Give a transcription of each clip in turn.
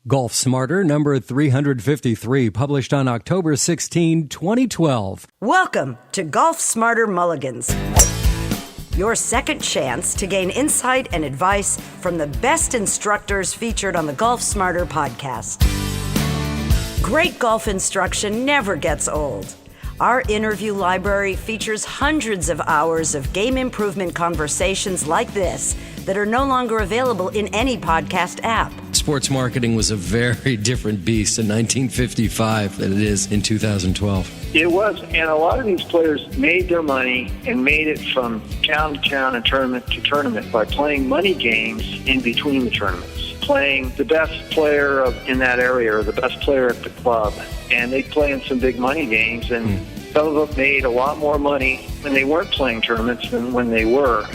Golf Smarter, number 353, published on October 16, 2012. Welcome to Golf Smarter Mulligans, your second chance to gain insight and advice from the best instructors featured on the Golf Smarter podcast. Great golf instruction never gets old. Our interview library features hundreds of hours of game improvement conversations like this that are no longer available in any podcast app. Sports marketing was a very different beast in 1955 than it is in 2012. It was, and a lot of these players made their money and made it from town to town and tournament to tournament by playing money games in between the tournaments, playing the best player in that area or the best player at the club. And they play in some big money games, and some of them made a lot more money when they weren't playing tournaments than when they were.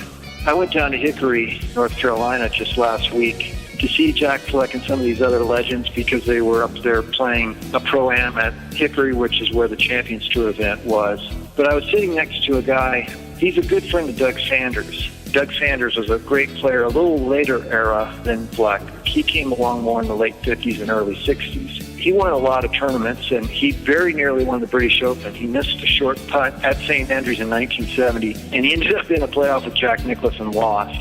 I went down to Hickory, North Carolina just last week to see Jack Fleck and some of these other legends because they were up there playing a Pro-Am at Hickory, which is where the Champions Tour event was. But I was sitting next to a guy, he's a good friend of Doug Sanders. Doug Sanders was a great player, a little later era than Fleck. He came along more in the late 50s and early 60s. He won a lot of tournaments, and he very nearly won the British Open. He missed a short putt at St. Andrews in 1970, and he ended up in a playoff with Jack Nicklaus and lost.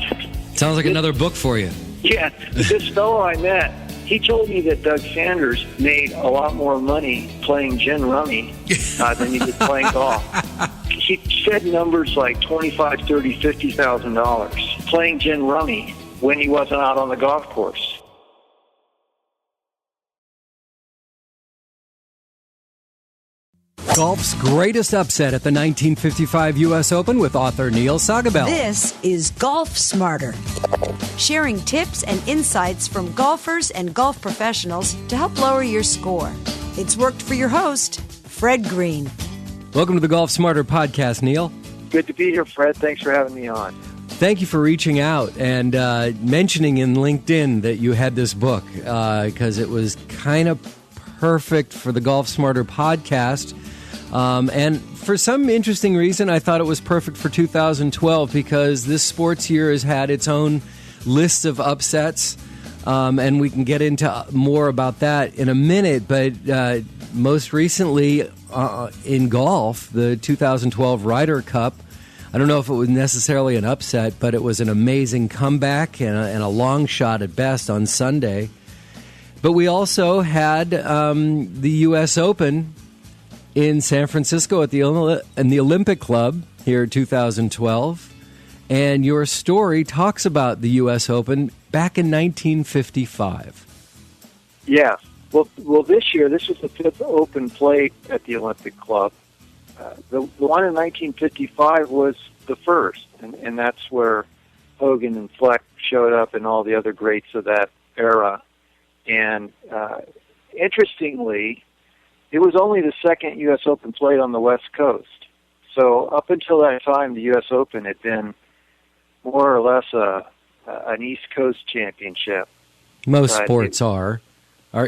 Sounds like another book for you. Yeah, this fellow I met, he told me that Doug Sanders made a lot more money playing gin rummy than he did playing golf. He said numbers like $25,000, $30,000, $50,000 playing gin rummy when he wasn't out on the golf course. Golf's greatest upset at the 1955 U.S. Open with author Neil Sagabiel. This is Golf Smarter, sharing tips and insights from golfers and golf professionals to help lower your score. It's worked for your host, Fred Green. Welcome to the Golf Smarter podcast, Neil. Good to be here, Fred. Thanks for having me on. Thank you for reaching out and mentioning in LinkedIn that you had this book because it was kind of perfect for the Golf Smarter podcast. And for some interesting reason, I thought it was perfect for 2012 because this sports year has had its own list of upsets, and we can get into more about that in a minute. But most recently in golf, the 2012 Ryder Cup, I don't know if it was necessarily an upset, but it was an amazing comeback and a long shot at best on Sunday. But we also had the U.S. Open in San Francisco in the Olympic Club here in 2012. And your story talks about the U.S. Open back in 1955. Yeah. Well, this year, this was the fifth Open played at the Olympic Club. The one in 1955 was the first, and that's where Hogan and Fleck showed up and all the other greats of that era. And interestingly, it was only the second U.S. Open played on the West Coast. So up until that time, the U.S. Open had been more or less an East Coast championship. Most sports are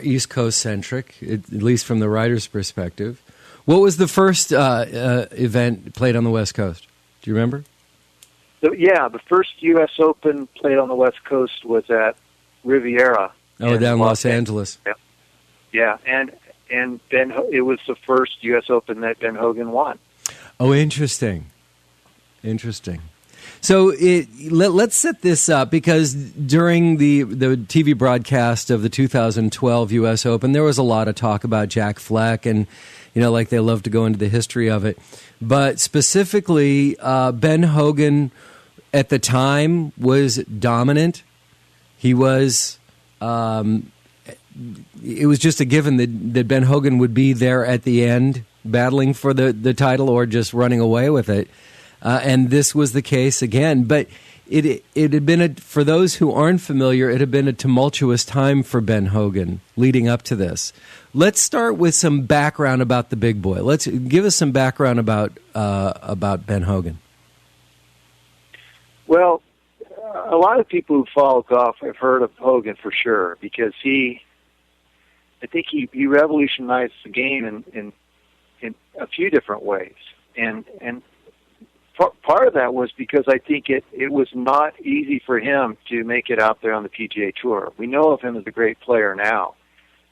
East Coast centric, at least from the writer's perspective. What was the first event played on the West Coast? Do you remember? The first U.S. Open played on the West Coast was at Riviera. Oh, down Los Angeles. Yeah, and it was the first U.S. Open that Ben Hogan won. Oh, interesting. So let's set this up because during the TV broadcast of the 2012 U.S. Open, there was a lot of talk about Jack Fleck and, like they love to go into the history of it. But specifically, Ben Hogan at the time was dominant. He was... it was just a given that Ben Hogan would be there at the end battling for the title or just running away with it. And this was the case again. But it had been, for those who aren't familiar, it had been a tumultuous time for Ben Hogan leading up to this. Let's start with some background about the big boy. Let's give us some background about Ben Hogan. Well, a lot of people who follow golf have heard of Hogan for sure because I think he revolutionized the game in a few different ways, and part of that was because I think it was not easy for him to make it out there on the PGA Tour. We know of him as a great player now,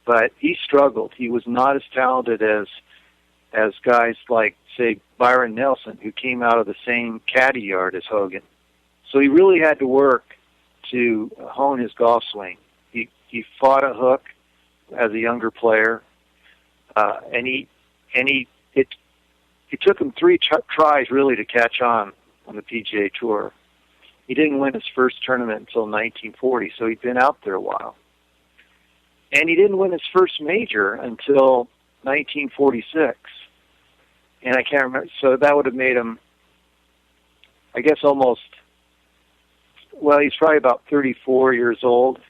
but he struggled. He was not as talented as guys like, say, Byron Nelson, who came out of the same caddy yard as Hogan. So he really had to work to hone his golf swing. He fought a hook as a younger player, and it took him 3 tries really to catch on the PGA Tour. He didn't win his first tournament until 1940, so he'd been out there a while. And he didn't win his first major until 1946. And I can't remember, so that would have made him, I guess, almost, well, he's probably about 34 years old.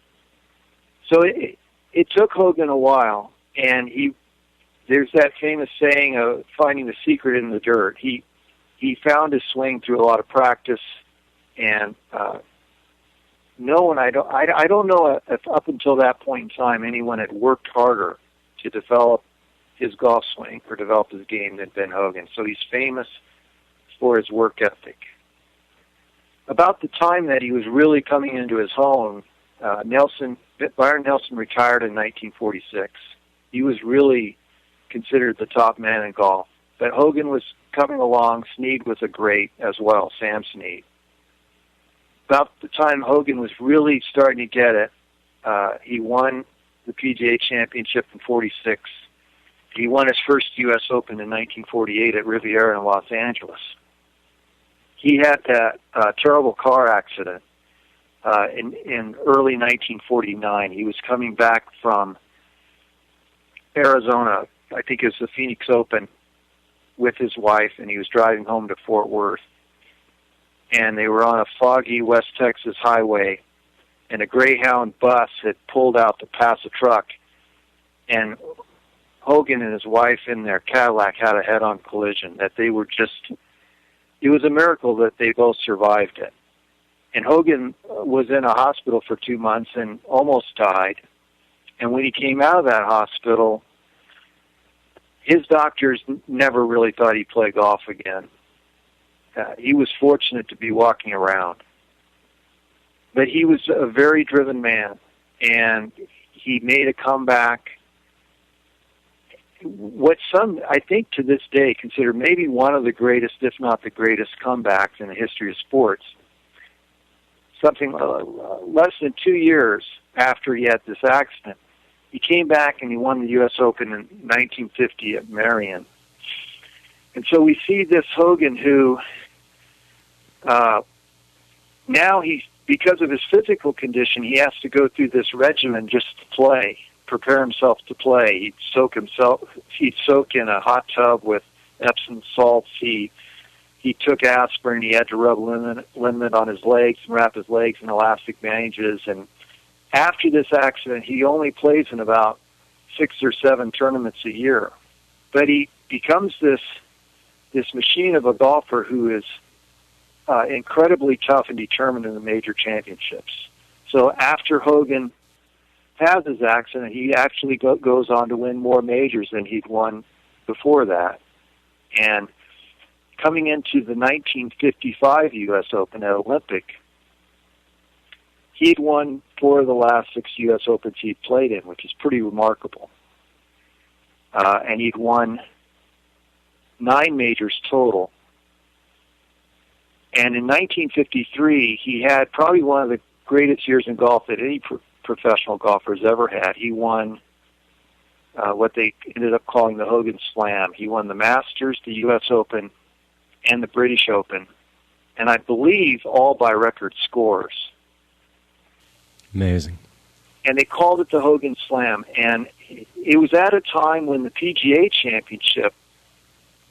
So it took Hogan a while, and there's that famous saying of finding the secret in the dirt. He found his swing through a lot of practice, and I don't know if up until that point in time anyone had worked harder to develop his golf swing or develop his game than Ben Hogan. So he's famous for his work ethic. About the time that he was really coming into his own, Byron Nelson retired in 1946. He was really considered the top man in golf. But Hogan was coming along. Snead was a great as well, Sam Snead. About the time Hogan was really starting to get it, he won the PGA Championship in 46. He won his first U.S. Open in 1948 at Riviera in Los Angeles. He had that terrible car accident in early 1949. He was coming back from Arizona, I think it was the Phoenix Open, with his wife, and he was driving home to Fort Worth. And they were on a foggy West Texas highway, and a Greyhound bus had pulled out to pass a truck, and Hogan and his wife in their Cadillac had a head-on collision that they were just, it was a miracle that they both survived it. And Hogan was in a hospital for 2 months and almost died. And when he came out of that hospital, his doctors never really thought he'd play golf again. He was fortunate to be walking around. But he was a very driven man, and he made a comeback. What some, I think to this day, consider maybe one of the greatest, if not the greatest, comebacks in the history of sports. Something less than 2 years after he had this accident, he came back and he won the U.S. Open in 1950 at Marion. And so we see this Hogan who now he's, because of his physical condition, he has to go through this regimen just to play, prepare himself to play. He'd soak in a hot tub with Epsom salts. He took aspirin. He had to rub liniment on his legs and wrap his legs in elastic bandages. And after this accident, he only plays in about 6 or 7 tournaments a year. But he becomes this machine of a golfer who is incredibly tough and determined in the major championships. So after Hogan has his accident, he actually goes on to win more majors than he'd won before that. And coming into the 1955 U.S. Open at Olympic, he'd won 4 of the last 6 U.S. Opens he'd played in, which is pretty remarkable. And he'd won 9 majors total. And in 1953, he had probably one of the greatest years in golf that any professional golfer has ever had. He won what they ended up calling the Hogan Slam. He won the Masters, the U.S. Open, and the British Open, and I believe all by record scores. Amazing. And they called it the Hogan Slam, and it was at a time when the PGA Championship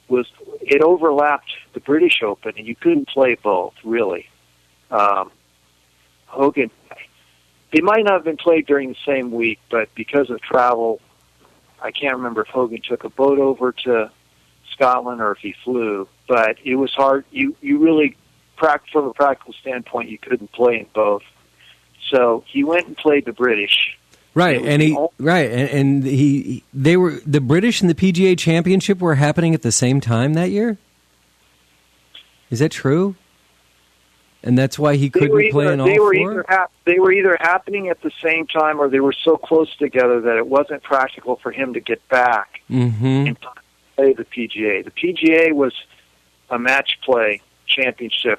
it overlapped the British Open, and you couldn't play both, really. Hogan, they might not have been played during the same week, but because of travel, I can't remember if Hogan took a boat over to Scotland or if he flew, but it was hard. You really, from a practical standpoint, you couldn't play in both. So he went and played the British. Right, and they were the British and the PGA Championship were happening at the same time that year. Is that true? And that's why he couldn't play in all four? They were either happening at the same time, or they were so close together that it wasn't practical for him to get back and play the PGA. The PGA was a match play championship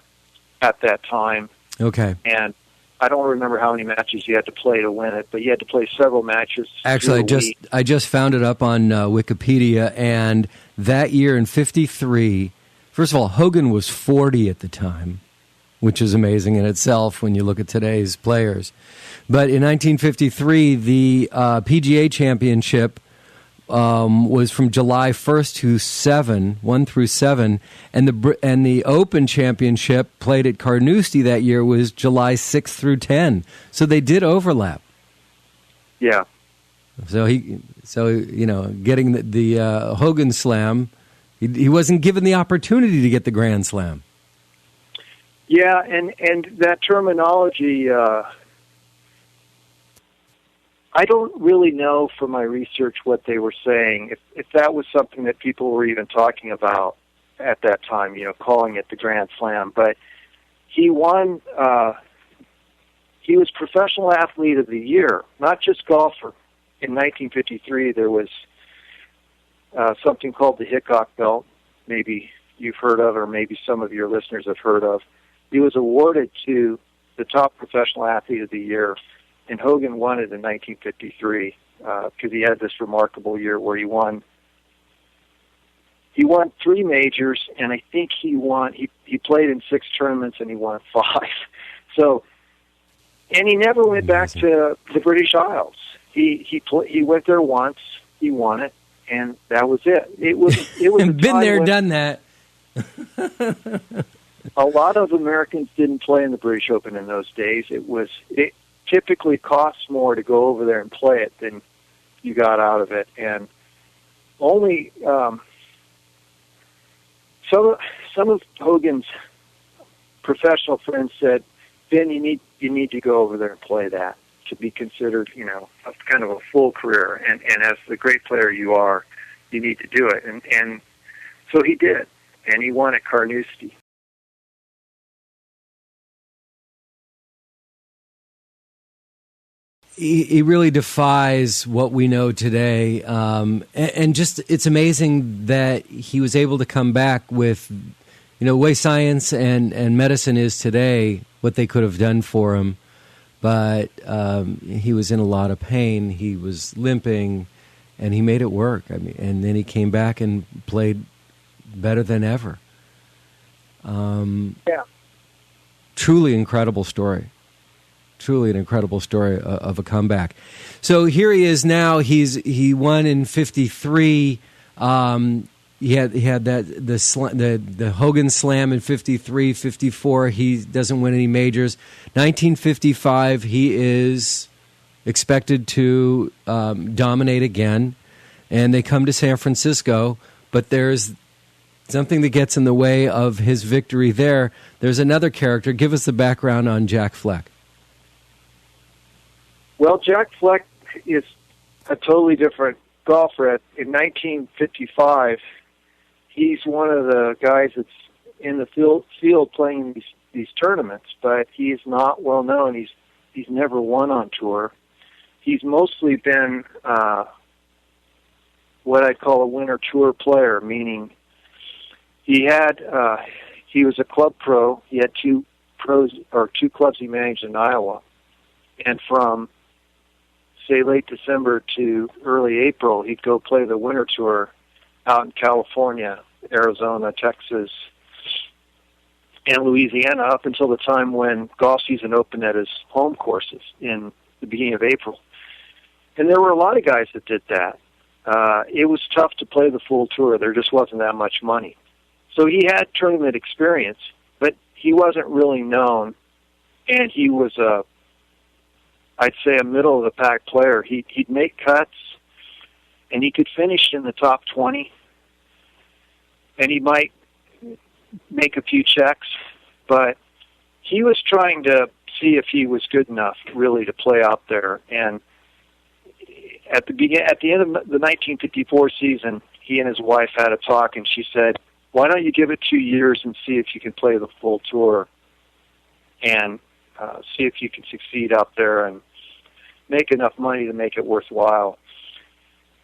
at that time. Okay. And I don't remember how many matches you had to play to win it, but you had to play several matches. Actually, I just found it up on Wikipedia, and that year in 53, first of all, Hogan was 40 at the time, which is amazing in itself when you look at today's players. But in 1953, the PGA Championship was from July 1st to 1 through 7, and the Open Championship played at Carnoustie that year was July 6th through 10. So they did overlap. Yeah. So getting the Hogan Slam, he wasn't given the opportunity to get the Grand Slam. Yeah, and that terminology, I don't really know from my research what they were saying, if that was something that people were even talking about at that time, calling it the Grand Slam. But he won, he was Professional Athlete of the Year, not just golfer. In 1953, there was something called the Hickok Belt, maybe you've heard of, or maybe some of your listeners have heard of. He was awarded to the top Professional Athlete of the Year, and Hogan won it in 1953 because he had this remarkable year where he won 3 majors, and I think he played in 6 tournaments and he won 5. So, and he never went back to the British Isles. He went there once, he won it, and that was it. It was been there, done that. A lot of Americans didn't play in the British Open in those days. It typically costs more to go over there and play it than you got out of it, and only some of Hogan's professional friends said, "Ben, you need to go over there and play that to be considered, a kind of a full career, and as the great player you are, you need to do it." And so he did, and he won at Carnoustie. He really defies what we know today, and just it's amazing that he was able to come back with, the way science and medicine is today, what they could have done for him. But he was in a lot of pain. He was limping, and he made it work. And then he came back and played better than ever. Yeah, truly incredible story. Truly an incredible story of a comeback. So here he is now. He won in 53. He had the Hogan Slam in 53, 54. He doesn't win any majors. 1955, he is expected to dominate again, and they come to San Francisco. But there's something that gets in the way of his victory there. There's another character. Give us the background on Jack Fleck. Well, Jack Fleck is a totally different golfer. In 1955, he's one of the guys that's in the field playing these tournaments, but he is not well known. He's never won on tour. He's mostly been what I'd call a winter tour player, meaning he was a club pro. He had 2 clubs he managed in Iowa, and from say late December to early April, he'd go play the winter tour out in California, Arizona, Texas, and Louisiana up until the time when golf season opened at his home courses in the beginning of April. And there were a lot of guys that did that. It was tough to play the full tour. There just wasn't that much money. So he had tournament experience, but he wasn't really known, and he was I'd say a middle-of-the-pack player. He'd make cuts, and he could finish in the top 20, and he might make a few checks, but he was trying to see if he was good enough, really, to play out there. And at the end of the 1954 season, he and his wife had a talk, and she said, "Why don't you give it 2 years and see if you can play the full tour?" and see if you can succeed out there and make enough money to make it worthwhile.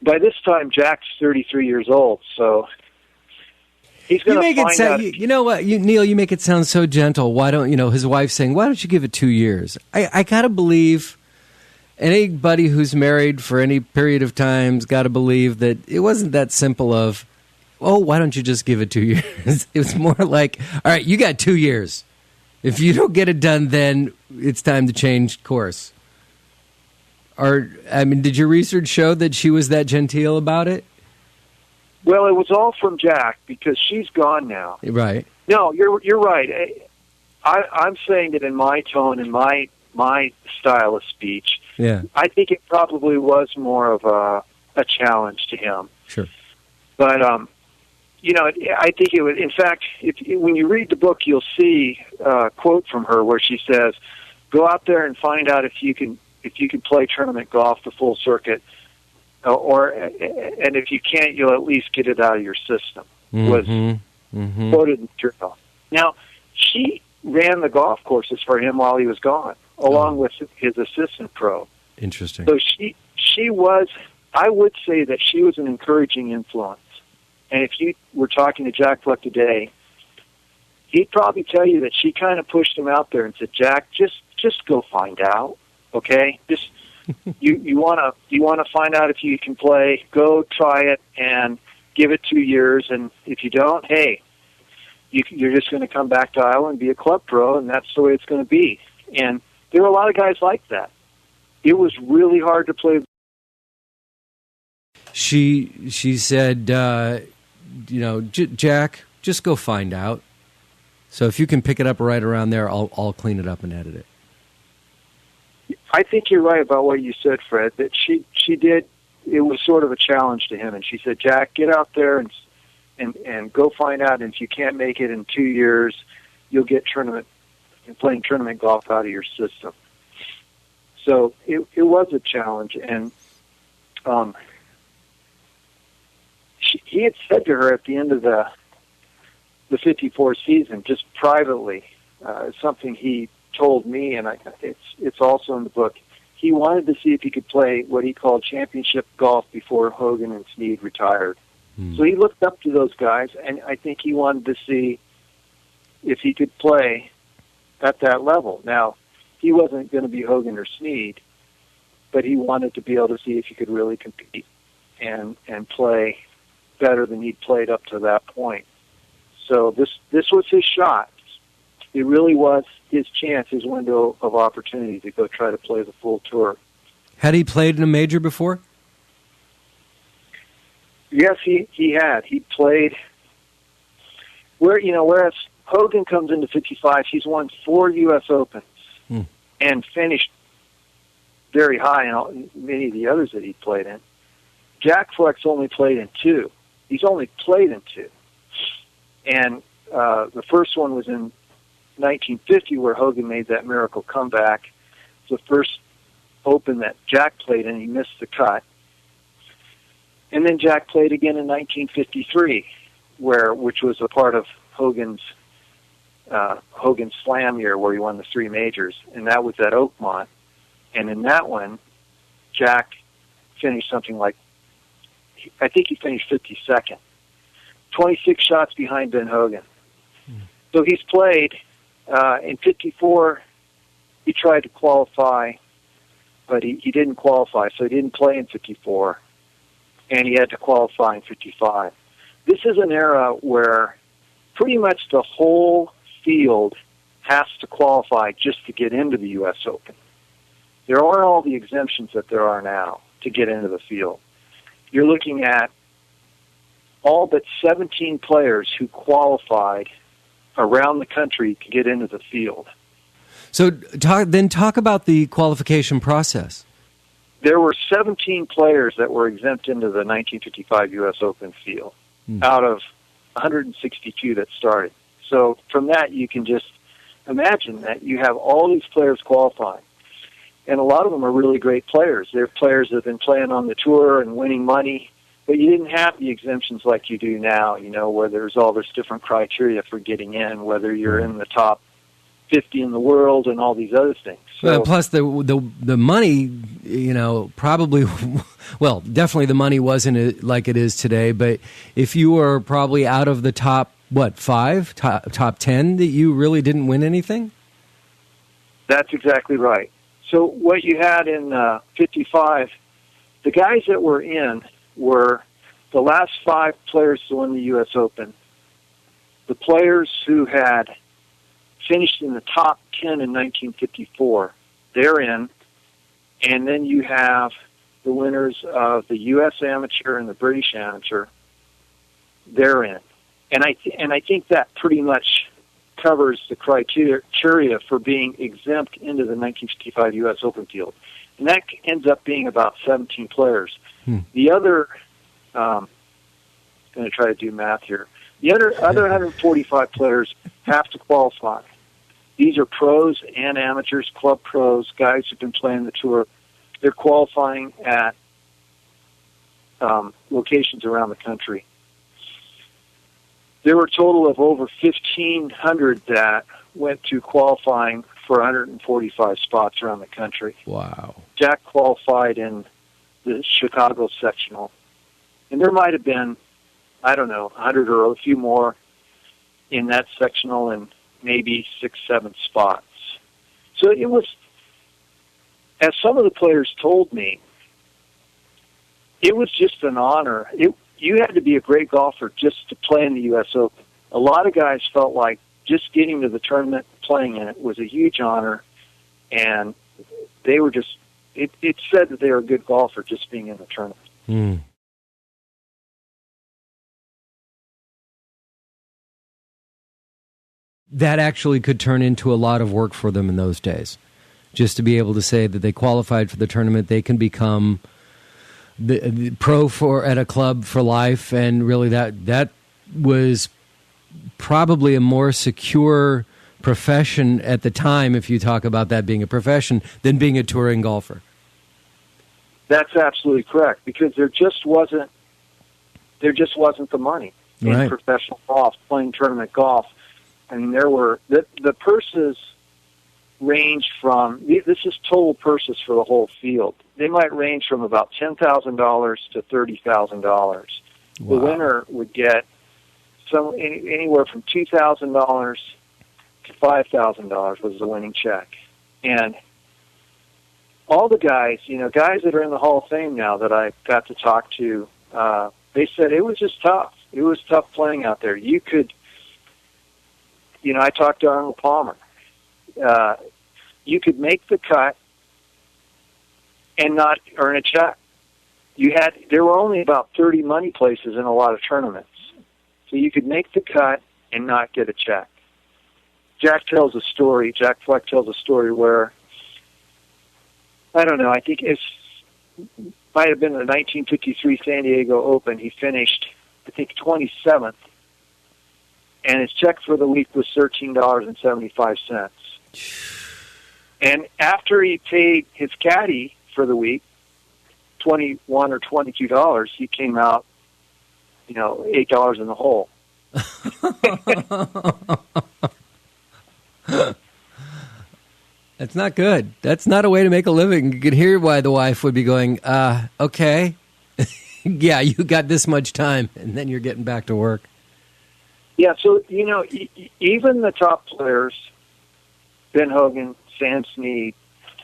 By this time, Jack's 33 years old, so he's going to find out. You know what, Neil, you make it sound so gentle. Why don't, his wife saying, why don't you give it 2 years? I got to believe anybody who's married for any period of time's got to believe that it wasn't that simple of, oh, why don't you just give it 2 years? It was more like, all right, you got 2 years. If you don't get it done, then it's time to change course. Or, did your research show that she was that genteel about it? Well, it was all from Jack, because she's gone now. Right. No, you're right. I'm saying that in my tone, in my style of speech, yeah, I think it probably was more of a challenge to him. Sure. But I think it was. In fact, when you read the book, you'll see a quote from her where she says, "Go out there and find out if you can play tournament golf the full circuit, and if you can't, you'll at least get it out of your system." Was quoted in the journal. Now, she ran the golf courses for him while he was gone, along with his assistant pro. Interesting. So she was. I would say that she was an encouraging influence. And if you were talking to Jack Fleck today, he'd probably tell you that she kind of pushed him out there and said, "Jack, just go find out, okay? Just you want to find out if you can play. Go try it and give it 2 years. And if you don't, hey, you're just going to come back to Iowa and be a club pro, and that's the way it's going to be." And there were a lot of guys like that. It was really hard to play. She said, Jack, just go find out. So if you can pick it up right around there, I'll clean it up and edit it. I think you're right about what you said, Fred, that she did. It was sort of a challenge to him, and she said, "Jack, get out there and go find out. And if you can't make it in 2 years, you'll get playing tournament golf out of your system." So it was a challenge, and he had said to her at the end of the 54 season, just privately, something he told me, and it's also in the book. He wanted to see if he could play what he called championship golf before Hogan and Snead retired. So he looked up to those guys, and I think he wanted to see if he could play at that level. Now, he wasn't going to be Hogan or Snead, but he wanted to be able to see if he could really compete and play better than he'd played up to that point. So this was his shot. It really was his chance, his window of opportunity to go try to play the full tour. Had he played in a major before? Yes, he had. He played whereas Hogan comes into 55, he's won 4 U.S. Opens and finished very high in many of the others that he played in. Jack Fleck's only played in 2. He's only played in 2. And the first one was in 1950, where Hogan made that miracle comeback. It was the first Open that Jack played in. He missed the cut. And then Jack played again in 1953, which was a part of Hogan's Slam year, where he won the 3 majors, and that was at Oakmont. And in that one, Jack finished something like, I think he finished 52nd, 26 shots behind Ben Hogan. So he's played in 54. He tried to qualify, but he didn't qualify, so he didn't play in 54, and he had to qualify in 55. This is an era where pretty much the whole field has to qualify just to get into the U.S. Open. There aren't all the exemptions that there are now to get into the field. You're looking at all but 17 players who qualified around the country to get into the field. So talk about the qualification process. There were 17 players that were exempt into the 1955 U.S. Open field out of 162 that started. So from that, you can just imagine that you have all these players qualifying. And a lot of them are really great players. They're players that have been playing on the tour and winning money, but you didn't have the exemptions like you do now, where there's all this different criteria for getting in, whether you're in the top 50 in the world and all these other things. So, well, plus the money, probably, well, definitely the money wasn't like it is today. But if you were probably out of the top 5, top 10, that you really didn't win anything. That's exactly right. So what you had in 55, the guys that were in were the last 5 players to win the U.S. Open, the players who had finished in the top 10 in 1954, they're in, and then you have the winners of the U.S. Amateur and the British Amateur, they're in. And I think that pretty much covers the criteria for being exempt into the 1955 U.S. Open field. And that ends up being about 17 players. The other, I'm going to try to do math here. The other 145 players have to qualify. These are pros and amateurs, club pros, guys who've been playing the tour. They're qualifying at locations around the country. There were a total of over 1,500 that went to qualifying for 145 spots around the country. Wow. Jack qualified in the Chicago sectional. And there might have been, 100 or a few more in that sectional and maybe 6, 7 spots. So it was, as some of the players told me, it was just an honor. You had to be a great golfer just to play in the U.S. Open. A lot of guys felt like just getting to the tournament, playing in it, was a huge honor, and they were just, it said that they were a good golfer just being in the tournament. That actually could turn into a lot of work for them in those days. Just to be able to say that they qualified for the tournament, they can become the pro at a club for life, and really that was probably a more secure profession at the time, if you talk about that being a profession, than being a touring golfer. That's absolutely correct, because there just wasn't the money in professional golf, playing tournament golf. I mean, there were the purses range from, this is total purses for the whole field. They might range from about $10,000 to $30,000. Wow. The winner would get anywhere from $2,000 to $5,000 was the winning check. And all the guys, guys that are in the Hall of Fame now that I got to talk to, they said it was just tough. It was tough playing out there. You could, I talked to Arnold Palmer. You could make the cut and not earn a check. There were only about 30 money places in a lot of tournaments. So you could make the cut and not get a check. Jack Fleck tells a story where, I don't know, I think it might have been the 1953 San Diego Open. He finished, I think, 27th, and his check for the week was $13.75. And after he paid his caddy for the week, $21 or $22, he came out, $8 in the hole. That's not good. That's not a way to make a living. You could hear why the wife would be going, okay, yeah, you got this much time, and then you're getting back to work. Yeah, so, even the top players, Ben Hogan, Sam Snead,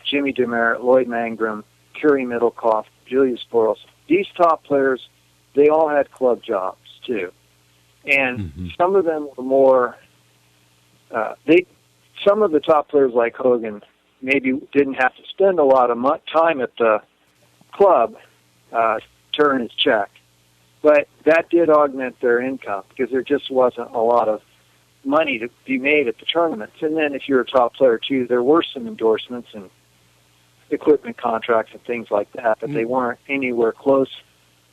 Jimmy DeMeritt, Lloyd Mangrum, Kerry Middlecoff, Julius Boros, these top players, they all had club jobs, too. And some of them were more, some of the top players like Hogan maybe didn't have to spend a lot of time at the club to earn his check. But that did augment their income because there just wasn't a lot of money to be made at the tournaments. And then if you're a top player, too, there were some endorsements and equipment contracts and things like that, but they weren't anywhere close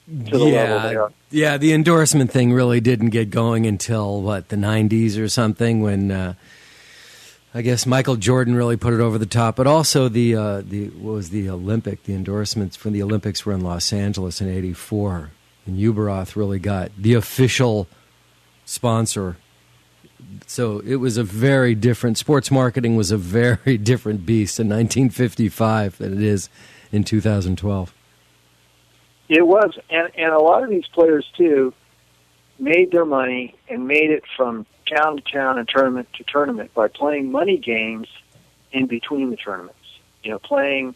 to the level they are. Yeah, the endorsement thing really didn't get going until, the 90s or something, when I guess Michael Jordan really put it over the top. But also the endorsements for the Olympics were in Los Angeles in '84. And Uberoth really got the official sponsor So it was a very different, sports marketing was a very different beast in 1955 than it is in 2012. It was, and a lot of these players, too, made their money and made it from town to town and tournament to tournament by playing money games in between the tournaments. You know, playing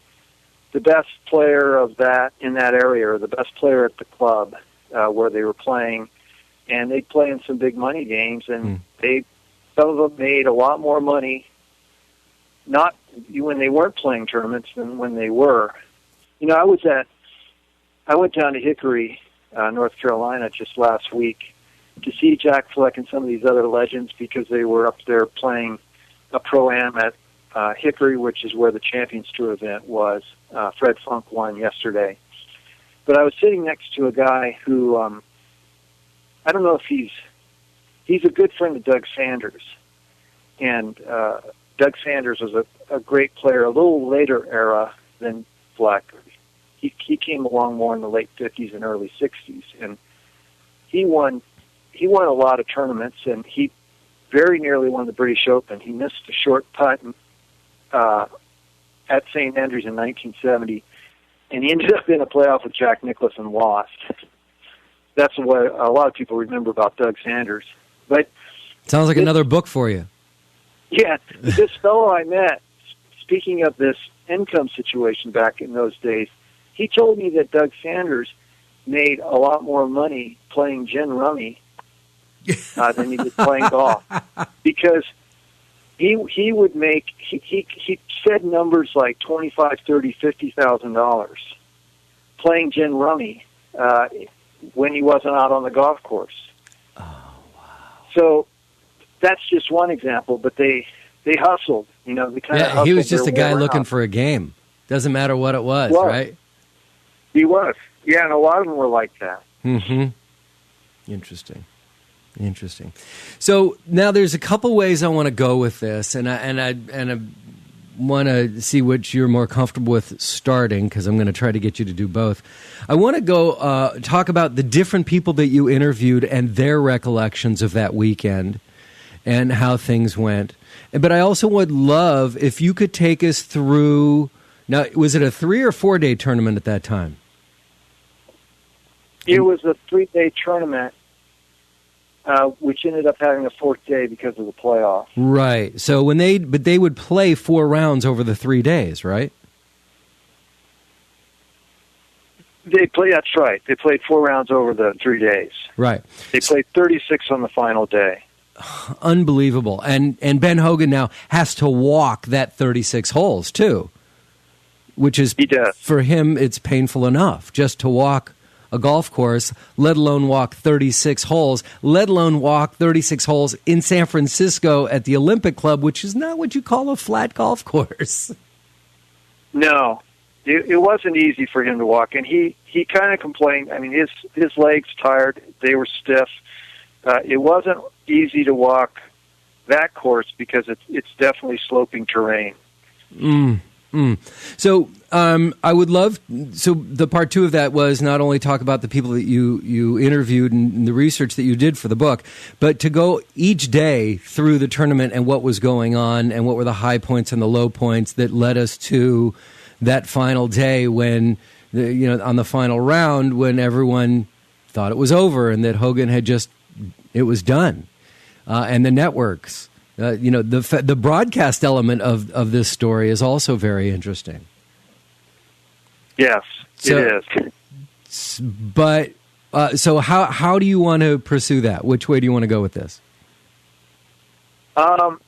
the best player of that in that area or the best player at the club where they were playing, and they'd play in some big money games, and some of them made a lot more money not when they weren't playing tournaments than when they were. You know, I went down to Hickory, North Carolina just last week to see Jack Fleck and some of these other legends because they were up there playing a Pro-Am at Hickory, which is where the Champions Tour event was. Fred Funk won yesterday. But I was sitting next to a guy who, I don't know if he's a good friend of Doug Sanders. And Doug Sanders was a great player, a little later era than Fleck. He came along more in the late 50s and early 60s. And he won a lot of tournaments, and he very nearly won the British Open. He missed a short putt at St. Andrews in 1970, and he ended up in a playoff with Jack Nicklaus and lost. That's what a lot of people remember about Doug Sanders. But sounds like another book for you. Yeah, this fellow I met, speaking of this income situation back in those days, he told me that Doug Sanders made a lot more money playing gin rummy than he did playing golf, because he would make he said numbers like $25,000, $30,000, $50,000 playing gin rummy when he wasn't out on the golf course. Oh wow! So that's just one example, but they hustled. You know, they kind of hustled. He was just a guy looking for a game. Doesn't matter what it was, right? He was. Yeah, and a lot of them were like that. Mm-hmm. Interesting. So now there's a couple ways I want to go with this, and I want to see which you're more comfortable with starting, because I'm going to try to get you to do both. I want to go talk about the different people that you interviewed and their recollections of that weekend and how things went. But I also would love if you could take us through. Now, was it a 3 or 4 day tournament at that time? It was a 3-day tournament, which ended up having a 4th day because of the playoff. Right. So they would play 4 rounds over the 3 days, right? That's right. They played 4 rounds over the 3 days. Right. They played 36 on the final day. Unbelievable. And Ben Hogan now has to walk that 36 holes too, which is, he does. For him, it's painful enough just to walk a golf course, let alone walk 36 holes, let alone walk 36 holes in San Francisco at the Olympic Club, which is not what you call a flat golf course. No, it wasn't easy for him to walk, and he kind of complained. I mean, his legs tired, they were stiff. It wasn't easy to walk that course because it's definitely sloping terrain. So I would love, so the part 2 of that was not only talk about the people that you interviewed and the research that you did for the book, but to go each day through the tournament and what was going on and what were the high points and the low points that led us to that final day when, on the final round, when everyone thought it was over and that Hogan had it was done. And the networks. The broadcast element of this story is also very interesting. Yes, it is. But so how do you want to pursue that? Which way do you want to go with this? I'll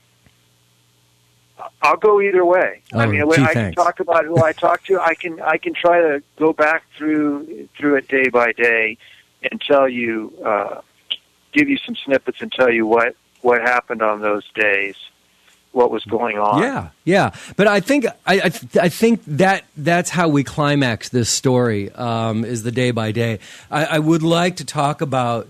go either way. I can talk about who I talked to. I can try to go back through it day by day and tell you, give you some snippets and tell you what happened on those days, what was going on. Yeah. But I think that's how we climax this story, is the day by day. I would like to talk about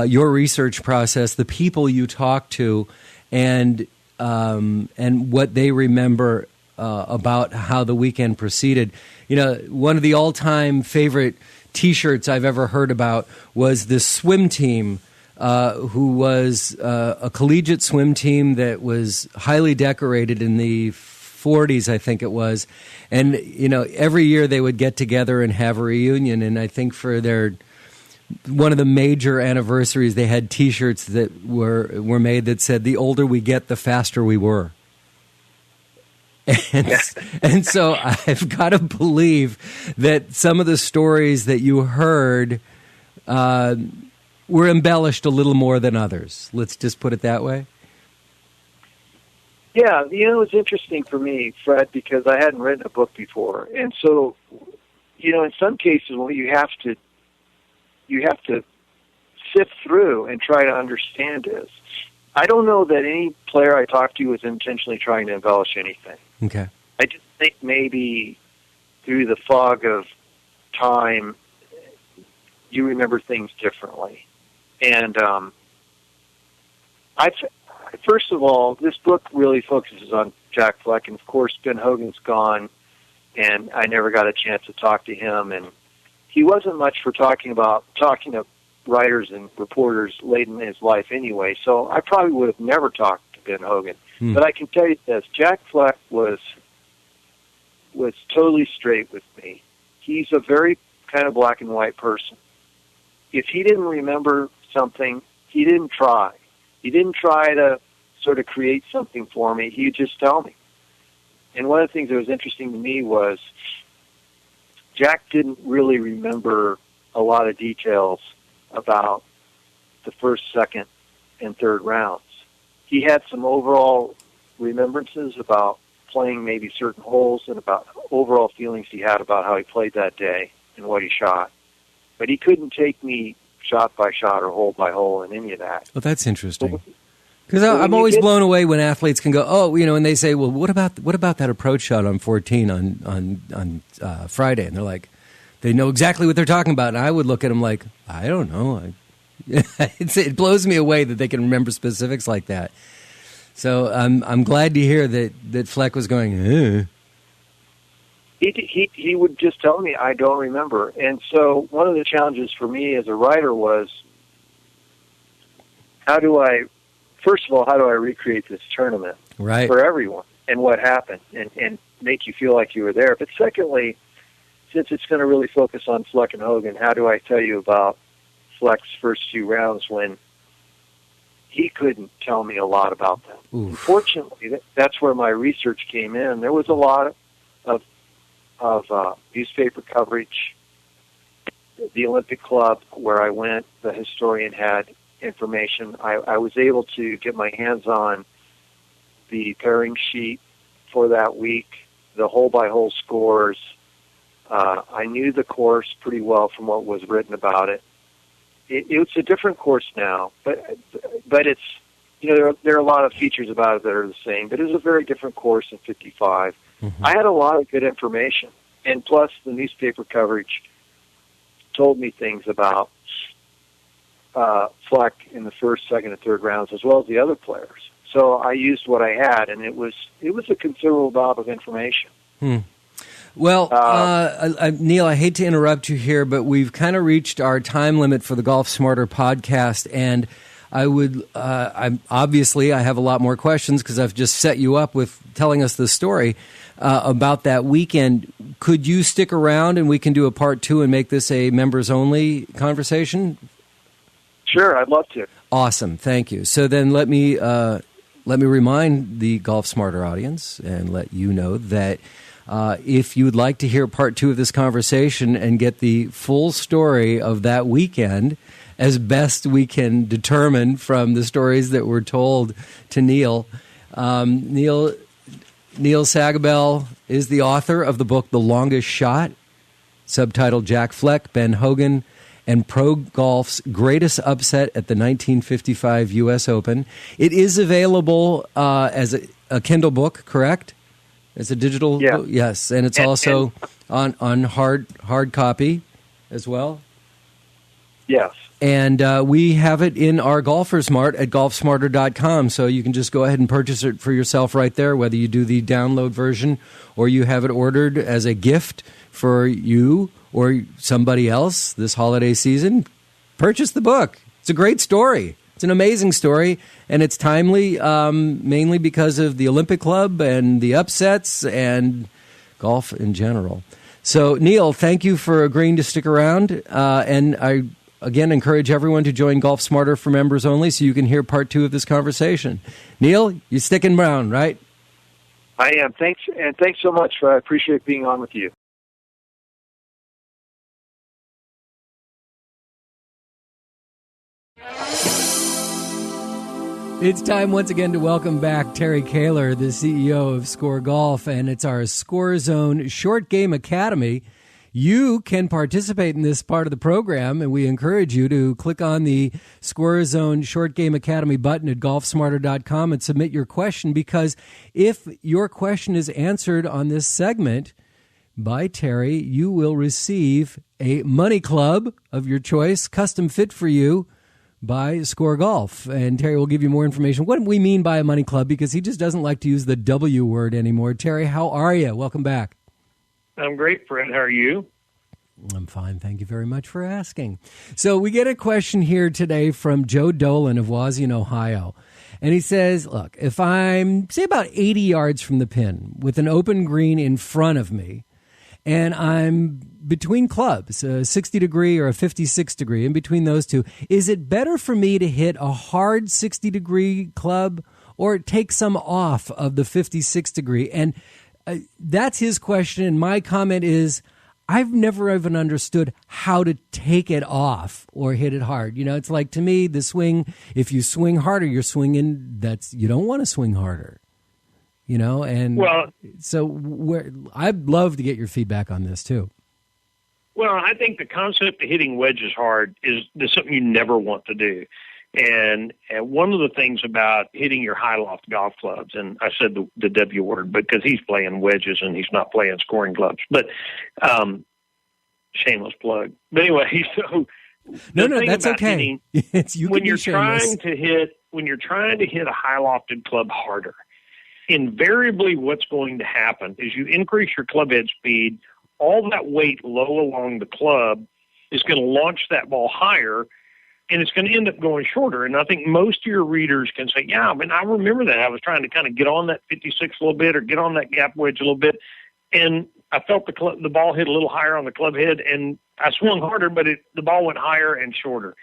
your research process, the people you talked to, and what they remember about how the weekend proceeded. One of the all-time favorite T-shirts I've ever heard about was the swim team who was a collegiate swim team that was highly decorated in the 40s, I think it was. And, every year they would get together and have a reunion. And I think for one of the major anniversaries, they had T-shirts that were made that said, "The older we get, the faster we were." And so I've got to believe that some of the stories that you heard were embellished a little more than others. Let's just put it that way. Yeah, it was interesting for me, Fred, because I hadn't written a book before. And so, in some cases, you have to sift through and try to understand this. I don't know that any player I talked to was intentionally trying to embellish anything. Okay. I just think maybe through the fog of time, you remember things differently. And first of all, this book really focuses on Jack Fleck, and of course, Ben Hogan's gone, and I never got a chance to talk to him. And he wasn't much for talking to writers and reporters late in his life anyway, so I probably would have never talked to Ben Hogan. But I can tell you this, Jack Fleck was totally straight with me. He's a very kind of black and white person. If he didn't remember something, he didn't try. He didn't try to sort of create something for me. He'd just tell me. And one of the things that was interesting to me was Jack didn't really remember a lot of details about the first, second, and third rounds. He had some overall remembrances about playing maybe certain holes and about overall feelings he had about how he played that day and what he shot. But he couldn't take me shot by shot or hole by hole in any of that. Well, that's interesting. Because I'm always blown away when athletes can go, and they say, well, what about that approach shot on 14 on Friday? And they're like, they know exactly what they're talking about. And I would look at them like, I don't know. It blows me away that they can remember specifics like that. So I'm glad to hear that Fleck was going, He would just tell me, I don't remember. And so one of the challenges for me as a writer was, how do I recreate this tournament for everyone and what happened and make you feel like you were there? But secondly, since it's going to really focus on Fleck and Hogan, how do I tell you about Fleck's first few rounds when he couldn't tell me a lot about them? Oof. Fortunately, that's where my research came in. There was a lot of newspaper coverage. The Olympic Club, where I went, the historian had information. I was able to get my hands on the pairing sheet for that week, the hole-by-hole scores. I knew the course pretty well from what was written about it. It's a different course now, but it's, there are a lot of features about it that are the same, but it's a very different course in 55. Mm-hmm. I had a lot of good information, and plus the newspaper coverage told me things about Fleck in the first, second, and third rounds, as well as the other players. So I used what I had, and it was a considerable amount of information. Well, Neil, I hate to interrupt you here, but we've kind of reached our time limit for the Golf Smarter podcast, and I have a lot more questions because I've just set you up with telling us the story about that weekend. Could you stick around and we can do a part 2 and make this a members-only conversation? Sure, I'd love to. Awesome, thank you. So then let me remind the Golf Smarter audience and let you know that if you would like to hear part 2 of this conversation and get the full story of that weekend, as best we can determine from the stories that were told to Neil, Neil Sagabiel is the author of the book The Longest Shot, subtitled Jack Fleck, Ben Hogan, and Pro Golf's Greatest Upset at the 1955 U.S. Open. It is available as a Kindle book, correct? As a digital book? Yes, and it's also on hard copy as well? Yes. And we have it in our Golfers Mart at golfsmarter.com, so you can just go ahead and purchase it for yourself right there, whether you do the download version or you have it ordered as a gift for you or somebody else this holiday season. Purchase the book. It's a great story. It's an amazing story, and it's timely, mainly because of the Olympic Club and the upsets and golf in general. So, Neil, thank you for agreeing to stick around, and I, again, encourage everyone to join Golf Smarter for members only so you can hear part 2 of this conversation. Neil, you're sticking around, right? I am. Thanks, and thanks so much. I appreciate being on with you. It's time once again to welcome back Terry Koehler, the CEO of Score Golf, and it's our ScorZone Short Game Academy. You can participate in this part of the program, and we encourage you to click on the ScorZone Short Game Academy button at golfsmarter.com and submit your question, because if your question is answered on this segment by Terry, you will receive a money club of your choice, custom fit for you, by Score Golf. And Terry will give you more information what we mean by a money club, because he just doesn't like to use the W word anymore. Terry, how are you? Welcome back. I'm great, Fred. How are you? I'm fine. Thank you very much for asking. So we get a question here today from Joe Dolan of Ohio. And he says, look, if I'm, say, about 80 yards from the pin with an open green in front of me, and I'm between clubs, a 60-degree or a 56-degree, in between those two, is it better for me to hit a hard 60-degree club or take some off of the 56-degree? And that's his question. And my comment is, I've never even understood how to take it off or hit it hard. You know, it's like, to me, the swing, if you swing harder, you're swinging, you don't want to swing harder. You know, and I'd love to get your feedback on this too. Well, I think the concept of hitting wedges hard is something you never want to do. And one of the things about hitting your high loft golf clubs, and I said the W word because he's playing wedges and he's not playing scoring clubs, but shameless plug. But anyway, so no, that's okay. When you're trying to hit a high lofted club harder, invariably what's going to happen is you increase your club head speed. All that weight low along the club is going to launch that ball higher, and it's going to end up going shorter. And I think most of your readers can say, yeah, I mean, I remember that. I was trying to kind of get on that 56 a little bit or get on that gap wedge a little bit, and I felt the ball hit a little higher on the club head, and I swung harder, but the ball went higher and shorter.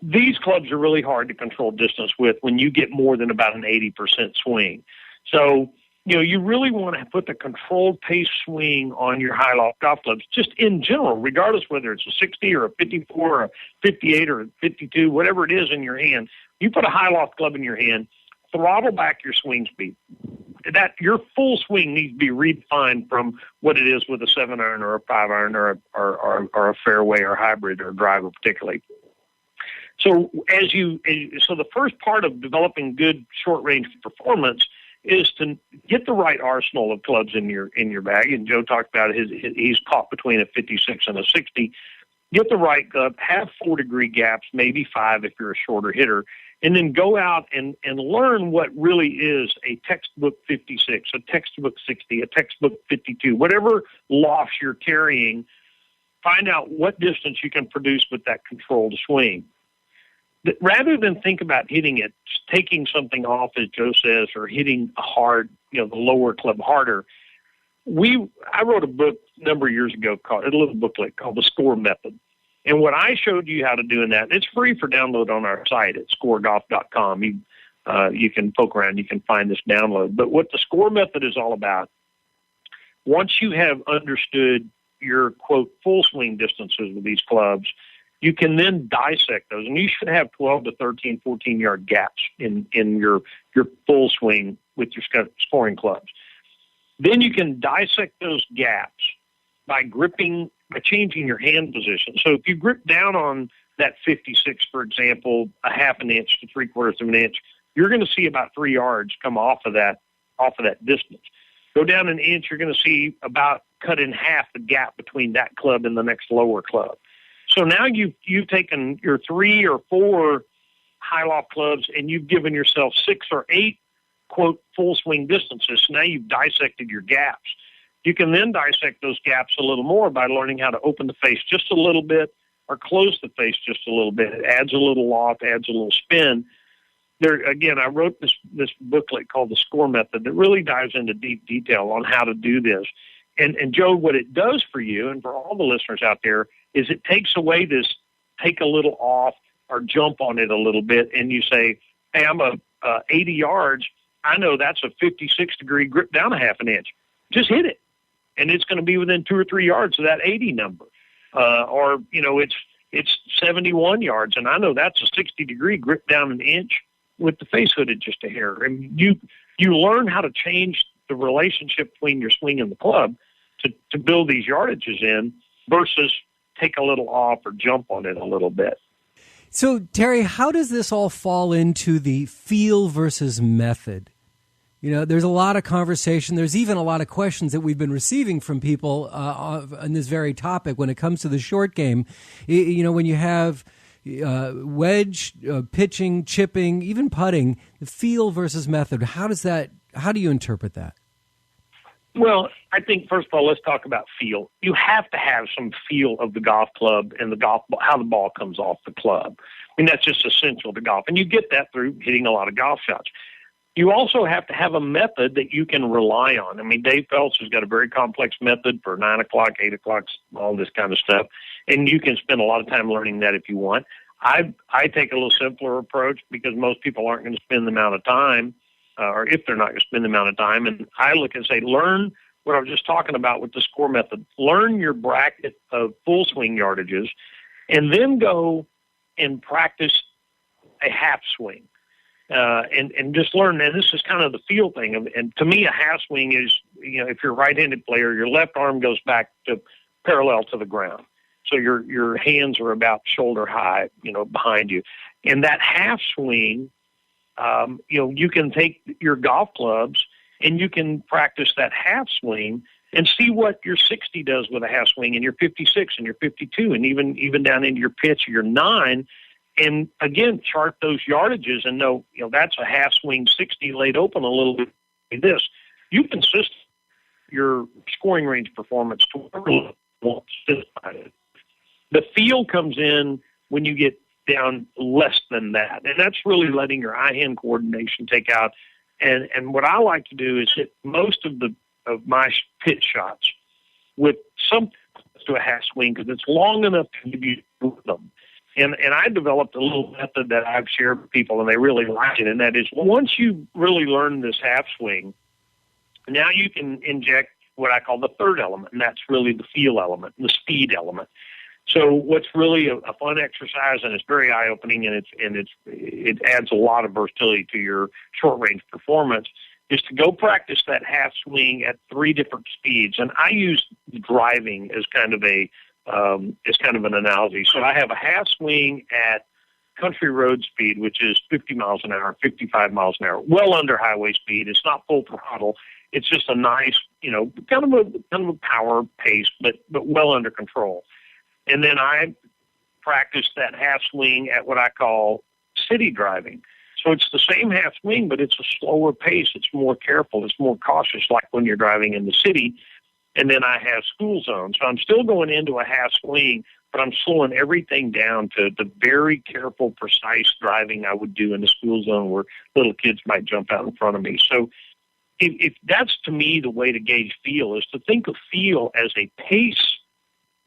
These clubs are really hard to control distance with when you get more than about an 80% swing. So, you know, you really want to put the controlled pace swing on your high loft golf clubs, just in general, regardless whether it's a 60 or a 54 or a 58 or a 52, whatever it is in your hand. You put a high loft club in your hand, throttle back your swing speed. That your full swing needs to be redefined from what it is with a 7-iron or a 5-iron or a fairway or hybrid or driver particularly. So so the first part of developing good short range performance is to get the right arsenal of clubs in your bag. And Joe talked about he's caught between a 56 and a 60. Get the right club, have 4-degree gaps, maybe 5 if you're a shorter hitter, and then go out and learn what really is a textbook 56, a textbook 60, a textbook 52, whatever lofts you're carrying. Find out what distance you can produce with that controlled swing. Rather than think about hitting it, taking something off, as Joe says, or hitting a hard, the lower club harder, I wrote a book a number of years ago a little booklet called The Score Method. And what I showed you how to do in that, and it's free for download on our site at scoregolf.com. You can poke around, you can find this download. But what the Score Method is all about, once you have understood your, quote, full swing distances with these clubs, you can then dissect those, and you should have 12 to 13, 14-yard gaps in your full swing with your scoring clubs. Then you can dissect those gaps by changing your hand position. So if you grip down on that 56, for example, a half an inch to 3/4 of an inch, you're going to see about 3 yards come off of that distance. Go down an inch, you're going to see about cut in half the gap between that club and the next lower club. So now you've taken your 3 or 4 high loft clubs and you've given yourself 6 or 8, quote, full swing distances. So now you've dissected your gaps. You can then dissect those gaps a little more by learning how to open the face just a little bit, or close the face just a little bit. It adds a little loft, adds a little spin. There again, I wrote this booklet called The Score Method that really dives into deep detail on how to do this. And Joe, what it does for you and for all the listeners out there is it takes away this take a little off or jump on it a little bit, and you say, hey, I'm 80 yards. I know that's a 56-degree grip down a half an inch. Just hit it, and it's going to be within 2 or 3 yards of that 80 number. Or, it's 71 yards, and I know that's a 60-degree grip down an inch with the face hooded just a hair. And you learn how to change the relationship between your swing and the club to build these yardages in versus take a little off or jump on it a little bit. So, Terry, how does this all fall into the feel versus method? There's a lot of conversation. There's even a lot of questions that we've been receiving from people on this very topic when it comes to the short game. When you have wedge, pitching, chipping, even putting, the feel versus method, how do you interpret that? Well, I think, first of all, let's talk about feel. You have to have some feel of the golf club and the golf ball, how the ball comes off the club. I mean, that's just essential to golf. And you get that through hitting a lot of golf shots. You also have to have a method that you can rely on. I mean, Dave Phelps has got a very complex method for 9 o'clock, 8 o'clock, all this kind of stuff. And you can spend a lot of time learning that if you want. I take a little simpler approach because most people aren't going to spend the amount of time, or if they're not going to spend the amount of time. And I look and say, learn what I was just talking about with the score method. Learn your bracket of full swing yardages, and then go and practice a half swing. And just learn, and this is kind of the feel thing. And to me, a half swing is, if you're a right-handed player, your left arm goes back to parallel to the ground. So your hands are about shoulder high, behind you. And that half swing, you can take your golf clubs and you can practice that half swing and see what your 60 does with a half swing and your 56 and your 52 and even down into your pitch or your 9. And again, chart those yardages and know, that's a half swing 60 laid open a little bit like this. You can assist your scoring range performance to whatever level you want it. The feel comes in when you get down less than that. And that's really letting your eye-hand coordination take out. And what I like to do is hit most of my pitch shots with something to a half swing because it's long enough to give you rhythm. And I developed a little method that I've shared with people, and they really like it, and that is once you really learn this half swing, now you can inject what I call the third element, and that's really the feel element, the speed element. So what's really a fun exercise, and it's very eye-opening, and it adds a lot of versatility to your short-range performance, is to go practice that half swing at 3 different speeds. And I use driving as kind of an analogy. So I have a half swing at country road speed, which is 50 miles an hour, 55 miles an hour, well under highway speed. It's not full throttle. It's just a nice, kind of a power pace, but well under control. And then I practice that half swing at what I call city driving. So it's the same half swing, but it's a slower pace. It's more careful. It's more cautious, like when you're driving in the city. And then I have school zone. So I'm still going into a half swing, but I'm slowing everything down to the very careful, precise driving I would do in the school zone where little kids might jump out in front of me. So if that's, to me, the way to gauge feel is to think of feel as a pace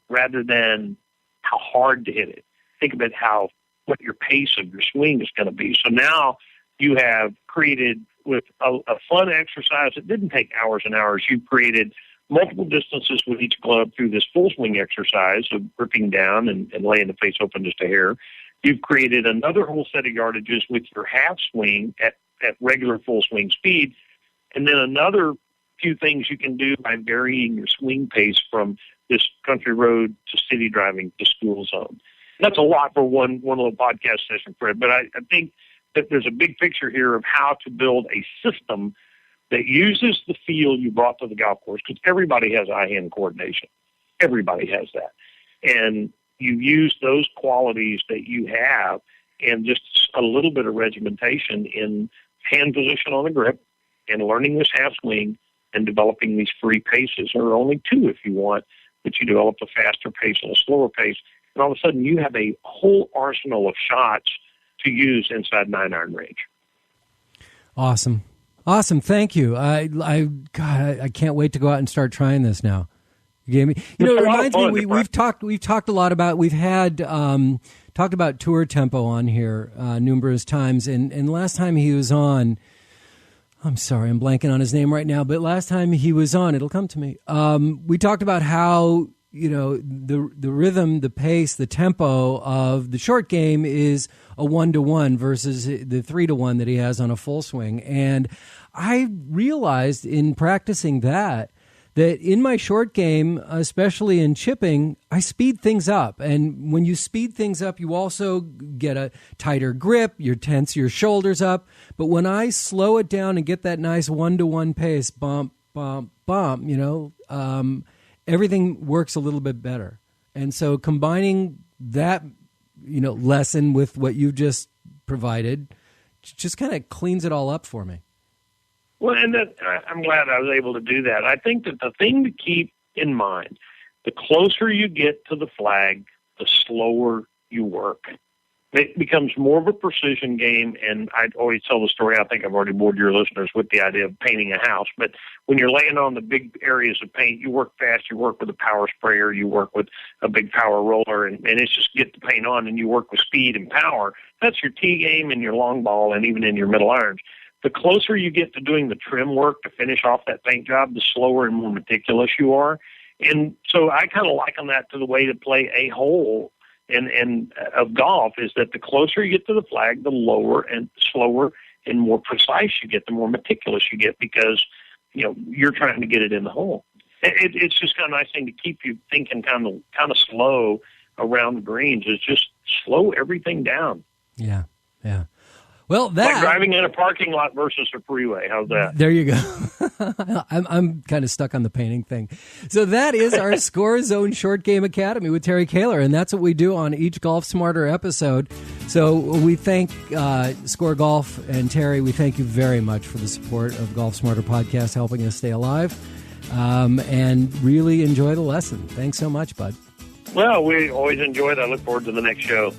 rather than how hard to hit it. Think about what your pace of your swing is going to be. So now you have created, with a fun exercise that didn't take hours and hours, you've created multiple distances with each club through this full swing exercise of gripping down and laying the face open just a hair. You've created another whole set of yardages with your half swing at regular full swing speed, and then another few things you can do by varying your swing pace from this country road to city driving to school zone. That's a lot for one little podcast session, Fred, but I think that there's a big picture here of how to build a system that uses the feel you brought to the golf course, because everybody has eye-hand coordination. Everybody has that. And you use those qualities that you have and just a little bit of regimentation in hand position on the grip and learning this half swing and developing these free paces, or only 2 if you want, but you develop a faster pace and a slower pace. and all of a sudden you have a whole arsenal of shots to use inside 9-iron range. Awesome. Thank you. I can't wait to go out and start trying this now. You gave me, it reminds me, we've talked a lot about, we've had, talked about tour tempo on here, numerous times. And last time he was on, I'm sorry, I'm blanking on his name right now, but last time he was on, it'll come to me. We talked about how, the rhythm, the pace, the tempo of the short game is a 1-to-1 versus the 3-to-1 that he has on a full swing. And I realized in practicing that in my short game, especially in chipping, I speed things up. And when you speed things up, you also get a tighter grip, you tense your shoulders up. But when I slow it down and get that nice 1-to-1 pace, bump, bump, bump, everything works a little bit better. And so combining that, lesson with what you just provided just kind of cleans it all up for me. Well, and I'm glad I was able to do that. I think that the thing to keep in mind, the closer you get to the flag, the slower you work. It becomes more of a precision game, and I always tell the story, I think I've already bored your listeners with the idea of painting a house, but when you're laying on the big areas of paint, you work fast, you work with a power sprayer, you work with a big power roller, and it's just get the paint on, and you work with speed and power. That's your tee game and your long ball and even in your middle irons. The closer you get to doing the trim work to finish off that paint job, the slower and more meticulous you are. And so I kind of liken that to the way to play a hole and of golf, is that the closer you get to the flag, the lower and slower and more precise you get, the more meticulous you get, because you're trying to get it in the hole. It's just kind of a nice thing to keep you thinking kind of slow around the greens, is just slow everything down. Yeah. Well, like driving in a parking lot versus a freeway. How's that? There you go. I'm kind of stuck on the painting thing. So that is our ScorZone Short Game Academy with Terry Koehler, and that's what we do on each Golf Smarter episode. So we thank Score Golf and Terry. We thank you very much for the support of Golf Smarter Podcast, helping us stay alive, and really enjoy the lesson. Thanks so much, bud. Well, we always enjoy it. I look forward to the next show.